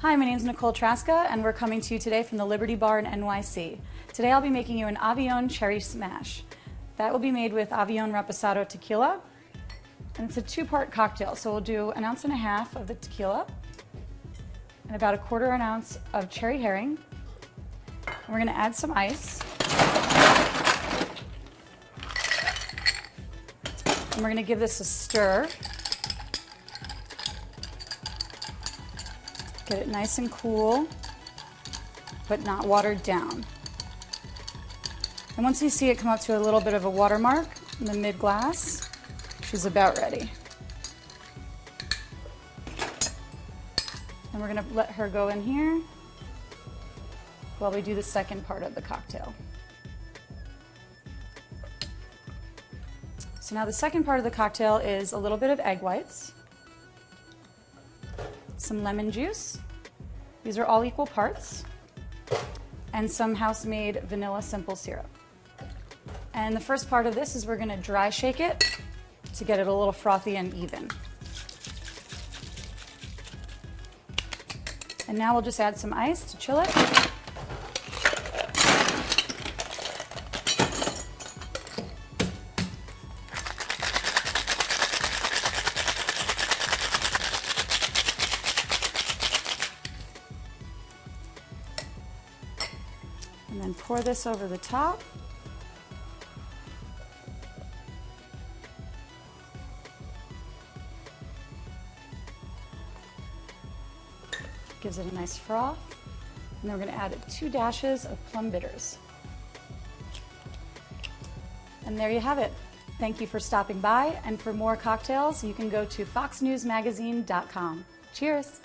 Hi, my name is Niccole Trzaska, and we're coming to you today from the Liberty Bar in NYC. Today I'll be making you an Avión cherry smash. That will be made with Avión reposado tequila, and it's a two-part cocktail. So we'll do 1.5 ounces of the tequila and about 1/4 ounce of cherry herring. And we're going to add some ice. And we're going to give this a stir. Get it nice and cool, but not watered down. And once you see it come up to a little bit of a watermark in the mid-glass, she's about ready. And we're going to let her go in here while we do the second part of the cocktail. So now the second part of the cocktail is a little bit of egg whites, some lemon juice, these are all equal parts, and some house-made vanilla simple syrup. And the first part of this is we're going to dry shake it to get it a little frothy and even. And now we'll just add some ice to chill it. And then pour this over the top. Gives it a nice froth. And then we're going to add 2 dashes of plum bitters. And there you have it. Thank you for stopping by, and for more cocktails, you can go to foxnewsmagazine.com. Cheers!